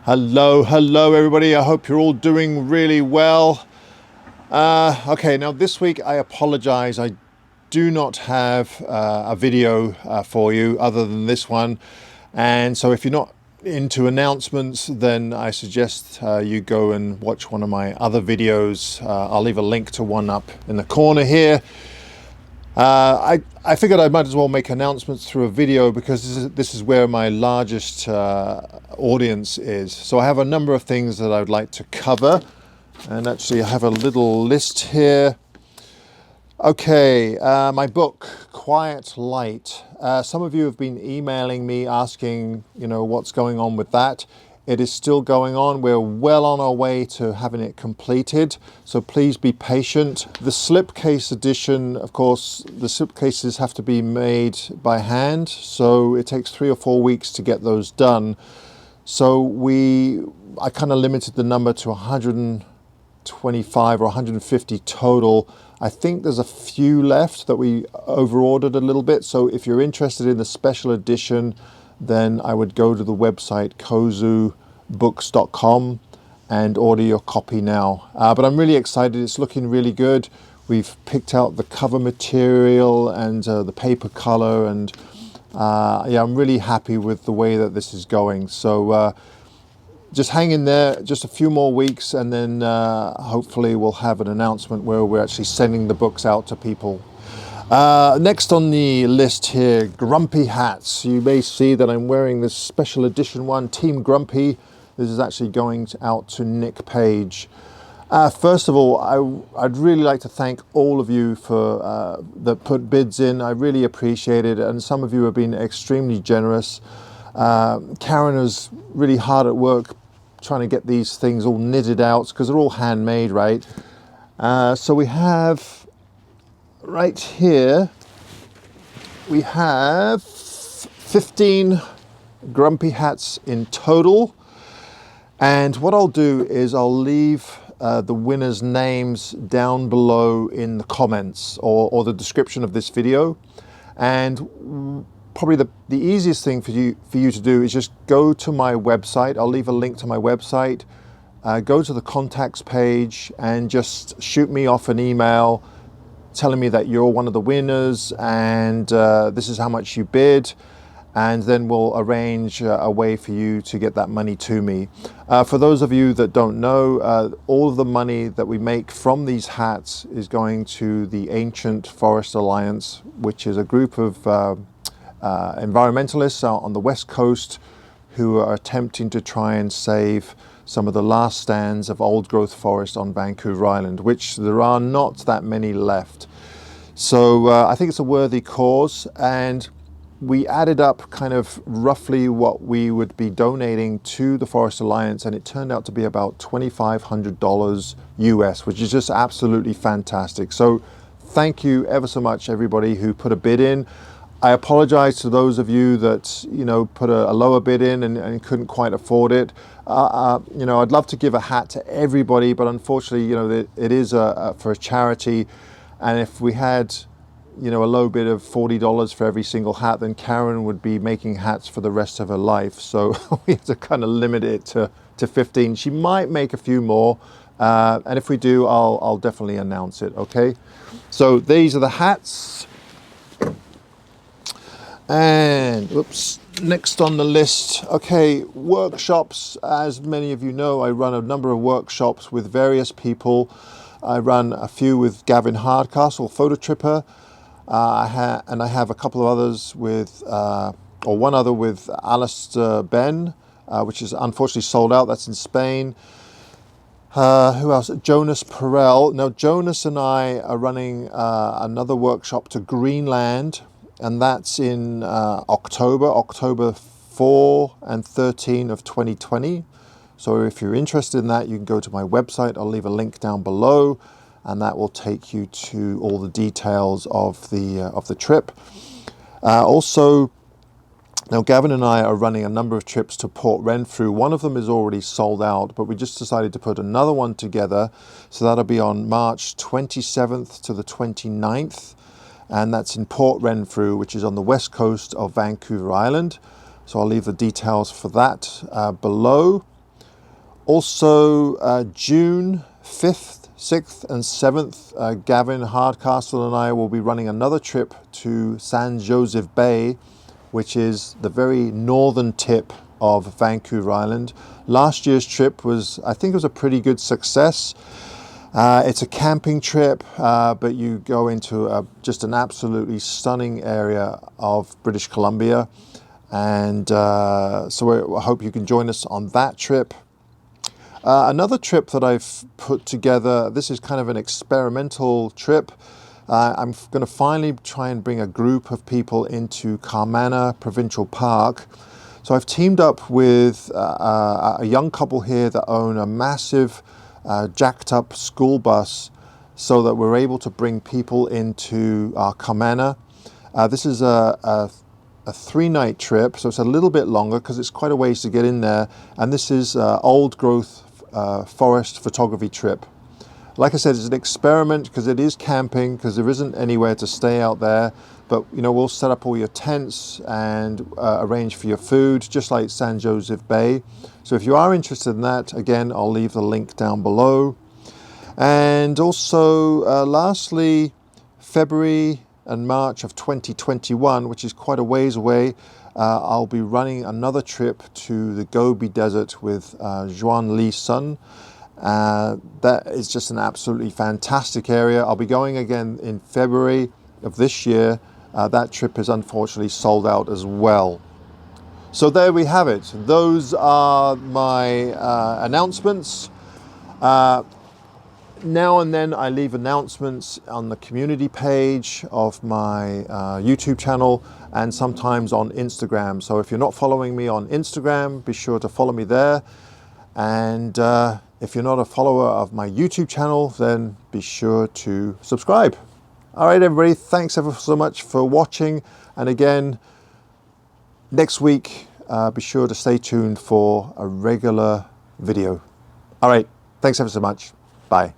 Hello everybody. I hope you're all doing really well. Okay, now this week I apologize. I do not have a video for you other than this one. And so if you're not into announcements, then I suggest you go and watch one of my other videos. I'll leave a link to one up in the corner here. I figured I might as well make announcements through a video because this is where my largest audience is. So I have a number of things that I would like to cover, and actually I have a little list here. Okay, my book, Quiet Light. Some of you have been emailing me asking, what's going on with that. It is still going on. We're well on our way to having it completed, so please be patient. The slipcase edition, of course, the slipcases have to be made by hand, so it takes 3 or 4 weeks to get those done. So I kind of limited the number to 125 or 150 total. I think there's a few left that we overordered a little bit, so if you're interested in the special edition, then I would go to the website kozubooks.com and order your copy now. But I'm really excited. It's looking really good. We've picked out the cover material and the paper color, and yeah, I'm really happy with the way that this is going. So just hang in there, just a few more weeks, and then hopefully we'll have an announcement where we're actually sending the books out to people. Next on the list here, Grumpy hats. You may see that I'm wearing this special edition one, Team Grumpy. This is actually going out to Nick Page. First of all, I'd really like to thank all of you for that put bids in. I really appreciate it, and some of you have been extremely generous. Karen is really hard at work trying to get these things all knitted out because they're all handmade, right? So we have right here, we have 15 Grumpy hats in total. And what I'll do is I'll leave the winners' names down below in the comments or the description of this video. And probably the easiest thing for you to do is just go to my website. I'll leave a link to my website. Go to the contacts page and just shoot me off an email telling me that you're one of the winners and this is how much you bid, and then we'll arrange a way for you to get that money to me. For those of you that don't know, all of the money that we make from these hats is going to the Ancient Forest Alliance, which is a group of environmentalists out on the West Coast who are attempting to try and save some of the last stands of old growth forest on Vancouver Island, which there are not that many left. So I think it's a worthy cause, and we added up kind of roughly what we would be donating to the Forest Alliance, and it turned out to be about $2,500 US, which is just absolutely fantastic. So thank you ever so much, everybody who put a bid in. I apologize to those of you that put a lower bid in and couldn't quite afford it. I'd love to give a hat to everybody, but unfortunately, it is for a charity, and if we had a low bid of $40 for every single hat, then Karen would be making hats for the rest of her life. So we have to kind of limit it to 15. She might make a few more, and if we do, I'll definitely announce it. Okay, so these are the hats. And next on the list, okay, workshops. As many of you know, I run a number of workshops with various people. I run a few with Gavin Hardcastle, Photo Tripper, and I have a couple of others with, or one other with Alistair Ben, which is unfortunately sold out. That's in Spain. Who else? Jonas Perel. Now, Jonas and I are running another workshop to Greenland, and that's in October 4 and 13 of 2020. So if you're interested in that, you can go to my website. I'll leave a link down below, and that will take you to all the details of the trip. Also, now Gavin and I are running a number of trips to Port Renfrew. One of them is already sold out, but we just decided to put another one together. So that'll be on March 27th to the 29th. And that's in Port Renfrew, which is on the west coast of Vancouver Island. So I'll leave the details for that below. Also, June 5th, 6th and 7th, Gavin Hardcastle and I will be running another trip to San Joseph Bay, which is the very northern tip of Vancouver Island. Last year's trip was, I think it was a pretty good success. It's a camping trip, but you go into just an absolutely stunning area of British Columbia. And so I hope you can join us on that trip. Another trip that I've put together, this is kind of an experimental trip. I'm going to finally try and bring a group of people into Carmana Provincial Park. So I've teamed up with a young couple here that own a massive jacked up school bus so that we're able to bring people into Carmana. This is a 3-night trip, so it's a little bit longer because it's quite a ways to get in there. And this is old growth forest photography trip. Like I said, it's an experiment because it is camping, because there isn't anywhere to stay out there. But you know, we'll set up all your tents and arrange for your food, just like San Joseph Bay. So if you are interested in that, again, I'll leave the link down below. And also, lastly, February and March of 2021, which is quite a ways away, I'll be running another trip to the Gobi Desert with Juan Lee's son. That is just an absolutely fantastic area. I'll be going again in February of this year. That trip is unfortunately sold out as well. So there we have it. Those are my announcements. Now and then I leave announcements on the community page of my YouTube channel and sometimes on Instagram. So if you're not following me on Instagram, be sure to follow me there. And if you're not a follower of my YouTube channel, then be sure to subscribe. All right, everybody, thanks ever so much for watching. And again, next week, be sure to stay tuned for a regular video. All right, thanks ever so much. Bye.